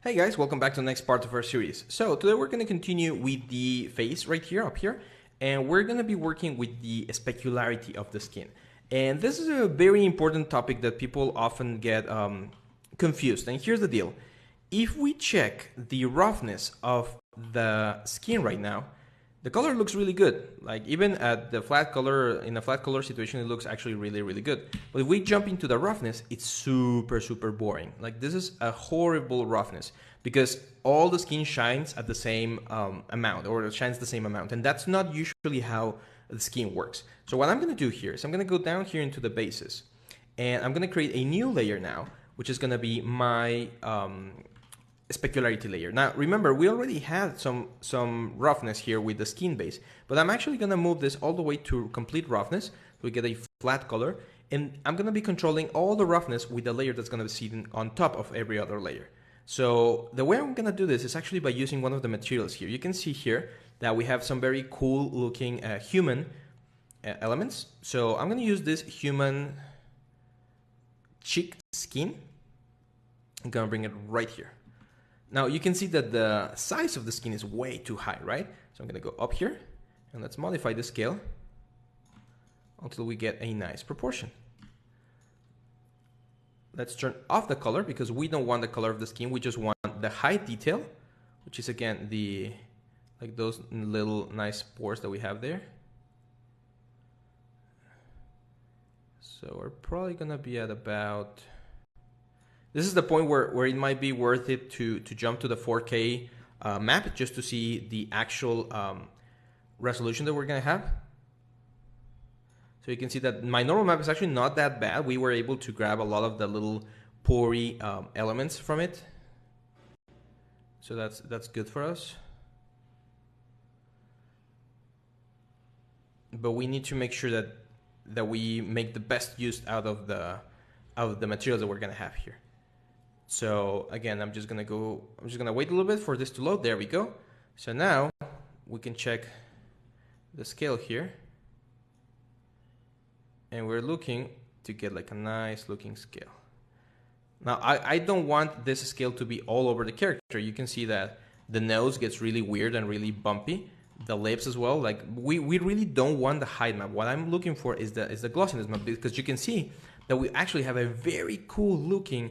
Hey guys, welcome back to the next part of our series. So today we're going to continue with the face right here, up here, and we're going to be working with the specularity of the skin. And this is a very important topic that people often get confused. And here's the deal. If we check the roughness of the skin right now, the color looks really good. Like even at the flat color, in a flat color situation, it looks actually really, really good. But if we jump into the roughness, it's super, super boring. Like this is a horrible roughness because all the skin shines at the same amount, or it shines the same amount. And that's not usually how the skin works. So what I'm gonna do here is I'm gonna go down here into the bases and I'm gonna create a new layer now, which is gonna be my specularity layer. Now remember, we already had some roughness here with the skin base, but I'm actually going to move this all the way to complete roughness so we get a flat color, and I'm going to be controlling all the roughness with the layer that's going to be sitting on top of every other layer. So the way I'm going to do this is actually by using one of the materials here. You can see here that we have some very cool looking human elements. So I'm going to use this human cheek skin. I'm going to bring it right here. Now you can see that the size of the skin is way too high, right? So I'm going to go up here and let's modify the scale until we get a nice proportion. Let's turn off the color because we don't want the color of the skin. We just want the height detail, which is again like those little nice pores that we have there. So we're probably going to be at about... This is the point where it might be worth it to jump to the 4K map just to see the actual resolution that we're going to have. So you can see that my normal map is actually not that bad. We were able to grab a lot of the little pory elements from it. So that's good for us. But we need to make sure that we make the best use out of the materials that we're going to have here. So again, I'm just gonna wait a little bit for this to load. There we go. So now we can check the scale here. And we're looking to get like a nice looking scale. Now I don't want this scale to be all over the character. You can see that the nose gets really weird and really bumpy. The lips as well. Like we really don't want the height map. What I'm looking for is the glossiness map, because you can see that we actually have a very cool looking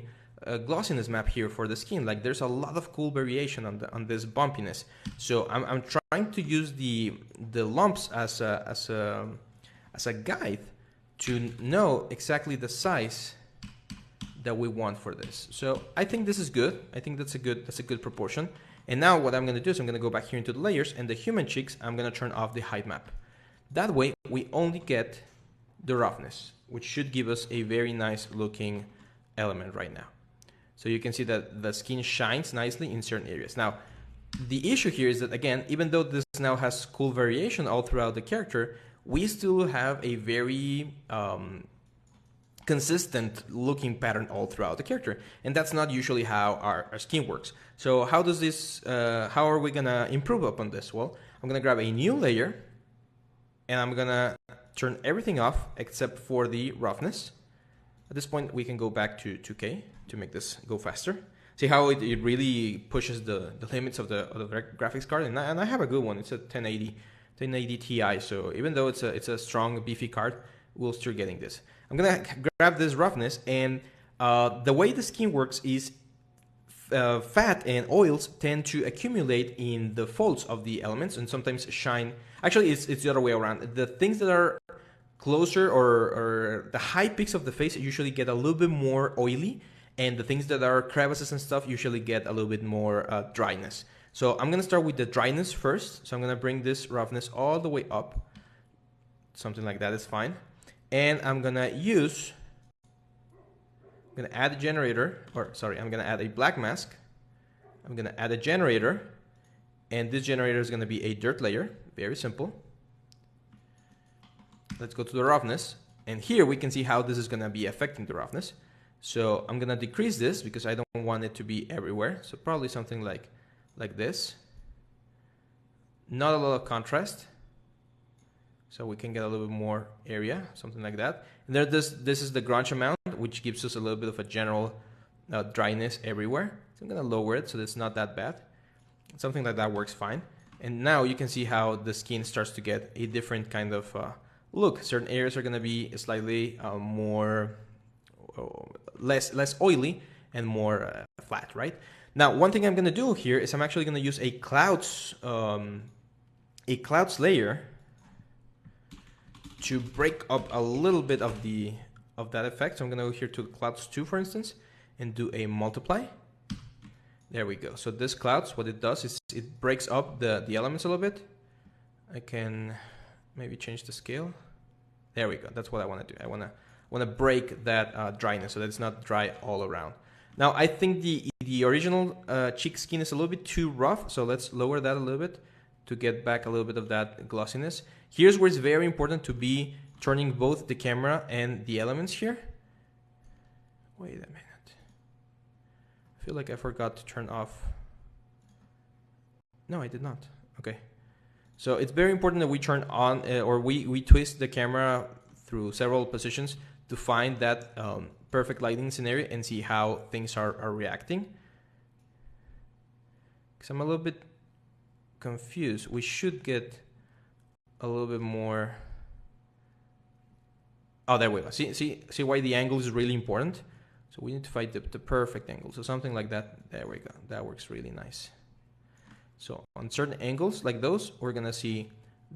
glossiness map here for the skin. Like there's a lot of cool variation on this bumpiness. So I'm trying to use the lumps as a guide to know exactly the size that we want for this. So I think this is good. I think that's a good proportion. And now what I'm going to do is I'm going to go back here into the layers, and the human cheeks, I'm going to turn off the height map. That way we only get the roughness, which should give us a very nice looking element right now. So you can see that the skin shines nicely in certain areas. Now, the issue here is that, again, even though this now has cool variation all throughout the character, we still have a very consistent looking pattern all throughout the character. And that's not usually how our skin works. So how does this, how are we going to improve upon this? Well, I'm going to grab a new layer and I'm going to turn everything off except for the roughness. At this point, we can go back to 2K to make this go faster. See how it really pushes the limits of the graphics card, and I have a good one. It's a 1080 Ti. So even though it's a strong beefy card, we're still getting this. I'm gonna grab this roughness, and the way the skin works is fat and oils tend to accumulate in the folds of the elements and sometimes shine. Actually, it's the other way around. The things that are closer or the high peaks of the face usually get a little bit more oily, and the things that are crevices and stuff usually get a little bit more dryness. So I'm gonna start with the dryness first. So I'm gonna bring this roughness all the way up. Something like that is fine. And I'm gonna add a generator, I'm gonna add a black mask. I'm gonna add a generator, and this generator is gonna be a dirt layer. Very simple. Let's go to the roughness, and here we can see how this is going to be affecting the roughness. So I'm going to decrease this because I don't want it to be everywhere. So probably something like this. Not a lot of contrast, so we can get a little bit more area, something like that. And there, this is the grunge amount, which gives us a little bit of a general dryness everywhere. So I'm gonna lower it so that it's not that bad. Something like that works fine. And now you can see how the skin starts to get a different kind of look. Certain areas are gonna be slightly less oily and more flat, right? Now, one thing I'm gonna do here is I'm actually gonna use a clouds layer to break up a little bit of that effect. So I'm gonna go here to clouds 2, for instance, and do a multiply. There we go. So this clouds, what it does is it breaks up the elements a little bit. I can maybe change the scale. There we go. That's what I want to do. I want to break that dryness so that it's not dry all around. Now I think the original cheek skin is a little bit too rough, so let's lower that a little bit to get back a little bit of that glossiness. Here's where it's very important to be turning both the camera and the elements here. Wait a minute. I feel like I forgot to turn off. No, I did not. Okay. So it's very important that we turn on or we twist the camera through several positions to find that perfect lighting scenario and see how things are reacting. Because I'm a little bit confused. We should get a little bit more. Oh, there we go. See why the angle is really important? So we need to find the perfect angle. So something like that. There we go. That works really nice. So on certain angles like those, we're going to see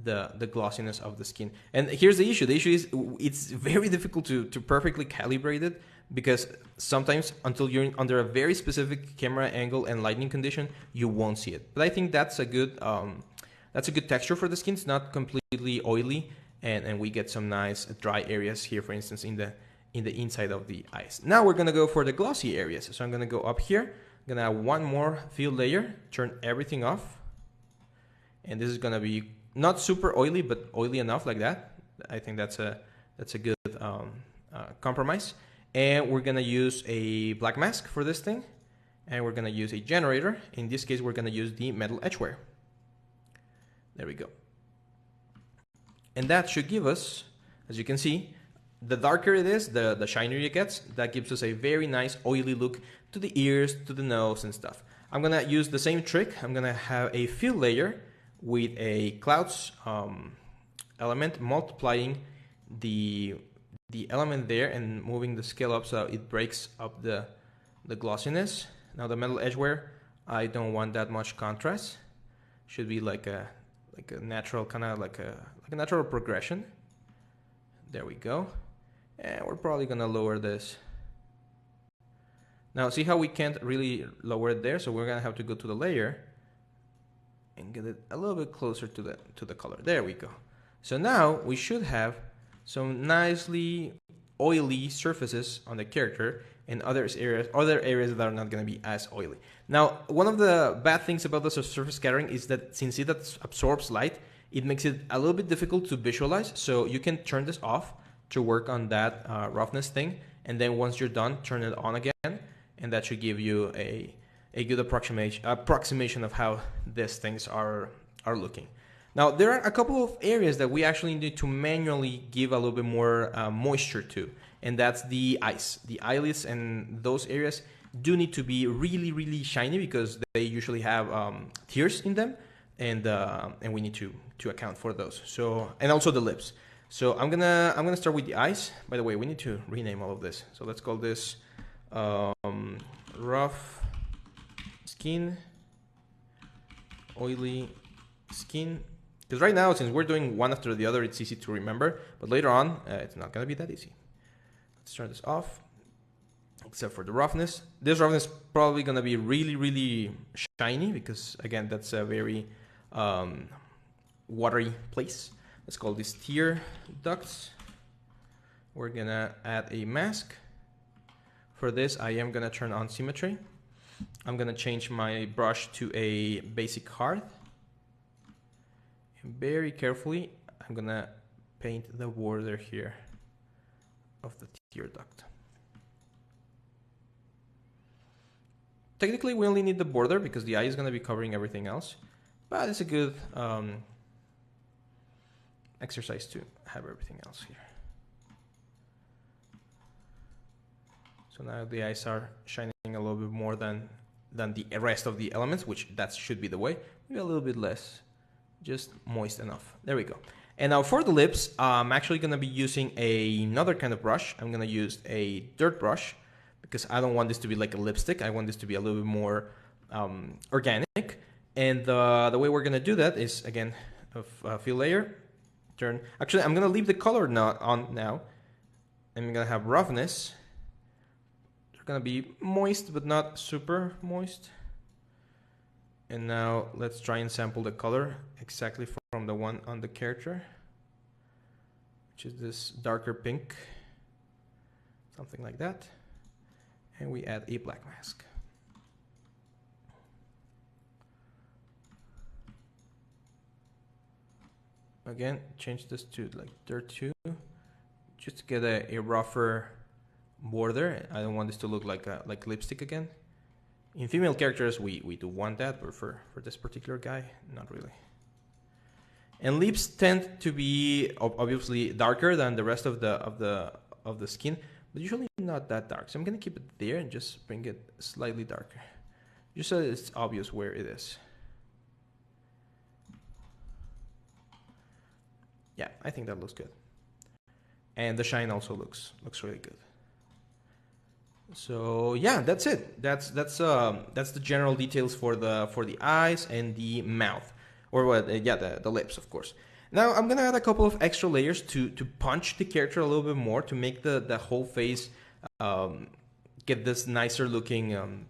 the glossiness of the skin. And here's the issue. The issue is it's very difficult to perfectly calibrate it because sometimes until you're under a very specific camera angle and lighting condition, you won't see it. But I think that's a good texture for the skin. It's not completely oily, and we get some nice dry areas here, for instance, in the inside of the eyes. Now we're gonna go for the glossy areas. So I'm gonna go up here, I'm gonna add one more fill layer, turn everything off. And this is gonna be not super oily, but oily enough like that. I think that's a good compromise. And we're gonna use a black mask for this thing. And we're gonna use a generator. In this case, we're gonna use the metal etchware. There we go. And that should give us, as you can see, the darker it is, the shinier it gets. That gives us a very nice oily look to the ears, to the nose and stuff. I'm gonna use the same trick. I'm gonna have a fill layer with a clouds element, multiplying the element there and moving the scale up so it breaks up the glossiness. Now the metal edgeware, I don't want that much contrast. Should be like a natural kind of like a natural progression. There we go. And we're probably gonna lower this. Now see how we can't really lower it there, so we're gonna have to go to the layer and get it a little bit closer to the color. There we go. So now we should have some nicely oily surfaces on the character and other areas that are not gonna be as oily. Now, one of the bad things about the surface scattering is that since it absorbs light, it makes it a little bit difficult to visualize. So you can turn this off to work on that roughness thing, and then once you're done, turn it on again, and that should give you a good approximation of how these things are looking. Now there are a couple of areas that we actually need to manually give a little bit more moisture to, and that's the eyes. The eyelids and those areas do need to be really shiny because they usually have tears in them, and we need to account for those. So, and also the lips. So I'm gonna start with the eyes. By the way, we need to rename all of this. So let's call this rough skin, oily skin. Because right now, since we're doing one after the other, it's easy to remember. But later on, it's not gonna be that easy. Let's turn this off. Except for the roughness. This roughness is probably gonna be really shiny because again, that's a very watery place. Let's call this tear ducts. We're gonna add a mask. For this, I am gonna turn on symmetry. I'm gonna change my brush to a basic hard. And very carefully, I'm gonna paint the border here of the tear duct. Technically, we only need the border because the eye is gonna be covering everything else, but it's a good exercise to have everything else here. So now the eyes are shining a little bit more than the rest of the elements, which that should be the way. Maybe a little bit less, just moist enough. There we go. And now for the lips, I'm actually going to be using another kind of brush. I'm going to use a dirt brush because I don't want this to be like a lipstick. I want this to be a little bit more organic. And the way we're going to do that is, again, a fill layer. Actually, I'm going to leave the color on now. I'm going to have roughness. They're going to be moist, but not super moist. And now let's try and sample the color exactly from the one on the character, which is this darker pink, something like that. And we add a black mask. Again, change this to like dirt 2, just to get a rougher border. I don't want this to look like lipstick again. In female characters, we do want that, but for this particular guy, not really. And lips tend to be obviously darker than the rest of the skin, but usually not that dark. So I'm gonna keep it there and just bring it slightly darker, just so it's obvious where it is. Yeah, I think that looks good. And the shine also looks really good. So yeah, that's it. That's the general details for the eyes and the mouth, or what? The lips, of course. Now I'm gonna add a couple of extra layers to punch the character a little bit more, to make the whole face get this nicer looking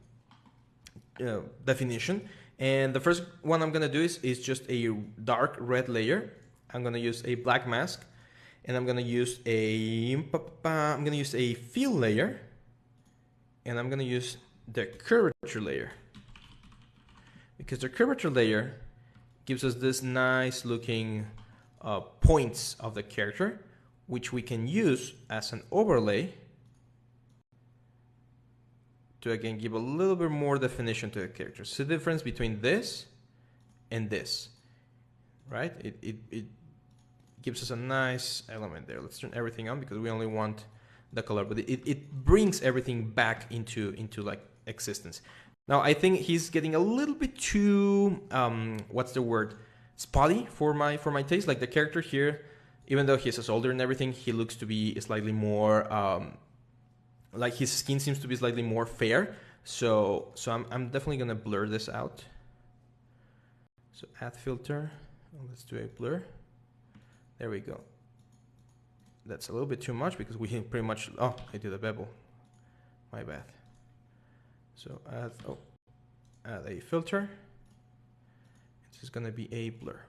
definition. And the first one I'm gonna do is just a dark red layer. I'm gonna use a black mask, and I'm gonna use a fill layer. And I'm going to use the curvature layer, because the curvature layer gives us this nice looking points of the character, which we can use as an overlay to again give a little bit more definition to the character. So the difference between this and this, right? It gives us a nice element there. Let's turn everything on because we only want the color, but it brings everything back into like existence. Now I think he's getting a little bit too what's the word, spotty for my taste. Like the character here, even though he's a soldier and everything, he looks to be slightly more like his skin seems to be slightly more fair. So I'm definitely gonna blur this out. So add filter, let's do a blur. There we go. That's a little bit too much because we pretty much, oh, I did a bevel, my bad. So add a filter. This is gonna be a blur.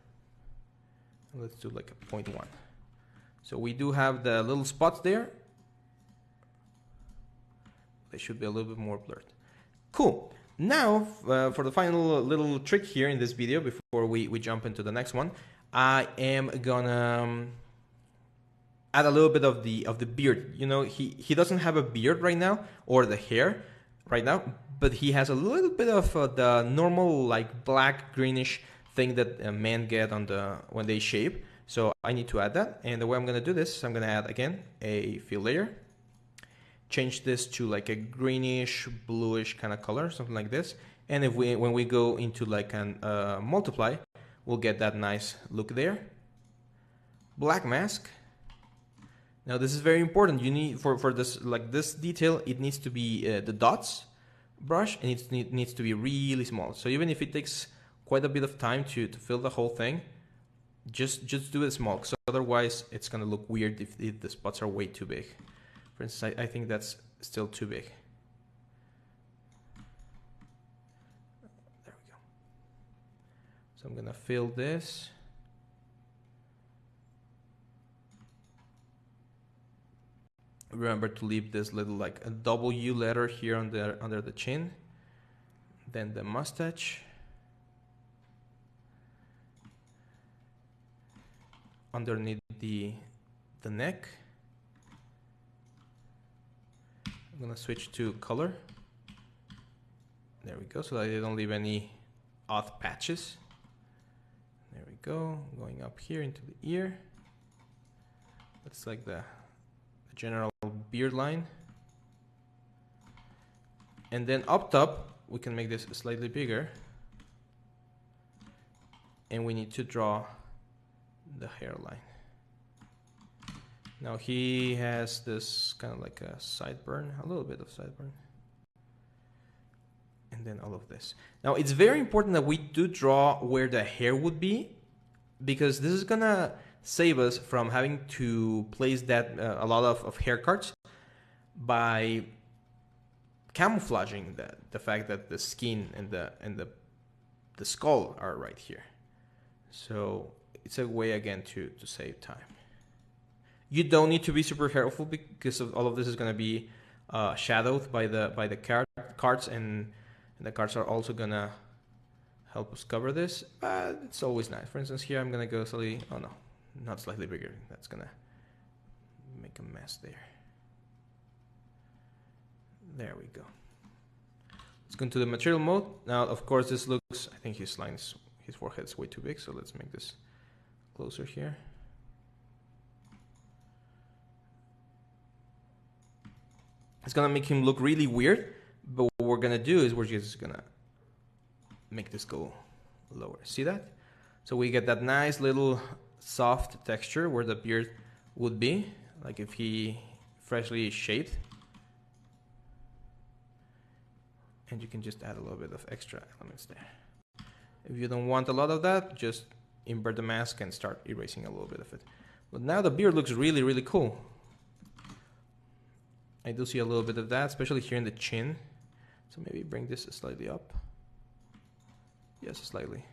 And let's do like a 0.1. So we do have the little spots there. They should be a little bit more blurred. Cool. Now for the final little trick here in this video before we jump into the next one, I am gonna add a little bit of the beard. You know, he doesn't have a beard right now, or the hair right now, but he has a little bit of the normal like black greenish thing that men get on when they shave. So I need to add that, and the way I'm gonna do this, I'm gonna add again a fill layer, change this to like a greenish bluish kind of color, something like this. And when we go into like an multiply, we'll get that nice look there. Black mask. Now this is very important. You need for this like this detail, it needs to be the dots brush, and it needs to be really small. So even if it takes quite a bit of time to fill the whole thing, just do it small. So otherwise, it's gonna look weird if the spots are way too big. For instance, I think that's still too big. There we go. So I'm gonna fill this. Remember to leave this little like a W letter here under the chin. Then the mustache. Underneath the neck. I'm gonna switch to color. There we go, so that I don't leave any odd patches. There we go, going up here into the ear. That's like the general beard line. And then up top, we can make this slightly bigger. And we need to draw the hairline. Now he has this kind of like a sideburn, a little bit of sideburn. And then all of this. Now it's very important that we do draw where the hair would be, because this is gonna save us from having to place that a lot of hair cards by camouflaging the fact that the skin and the skull are right here. So it's a way again to save time. You don't need to be super careful because of all of this is going to be shadowed by the cards, and the cards are also going to help us cover this, but it's always nice. For instance, here I'm going to go slightly, oh no, not slightly bigger. That's going to make a mess there. There we go. Let's go into the material mode. Now, of course, this looks, I think his forehead's way too big, so let's make this closer here. It's gonna make him look really weird, but what we're gonna do is we're just gonna make this go lower. See that? So we get that nice little soft texture where the beard would be, like if he freshly shaved. And you can just add a little bit of extra elements there. If you don't want a lot of that, just invert the mask and start erasing a little bit of it. But now the beard looks really, really cool. I do see a little bit of that, especially here in the chin. So maybe bring this slightly up. Yes, slightly.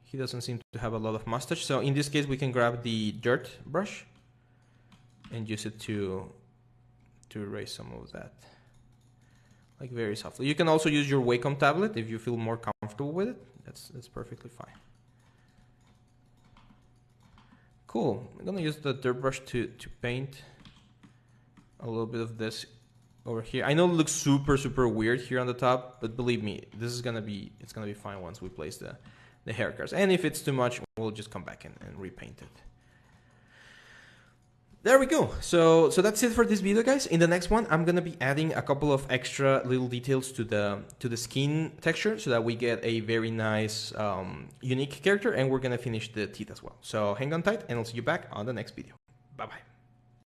He doesn't seem to have a lot of mustache. So in this case, we can grab the dirt brush and use it to erase some of that. Like very softly. You can also use your Wacom tablet if you feel more comfortable with it. That's perfectly fine. Cool. I'm gonna use the dirt brush to paint a little bit of this over here. I know it looks super weird here on the top, but believe me, this is gonna be fine once we place the hair cards. And if it's too much, we'll just come back and repaint it. There we go. So that's it for this video, guys. In the next one, I'm gonna be adding a couple of extra little details to the skin texture so that we get a very nice, unique character, and we're gonna finish the teeth as well. So hang on tight, and I'll see you back on the next video. Bye bye.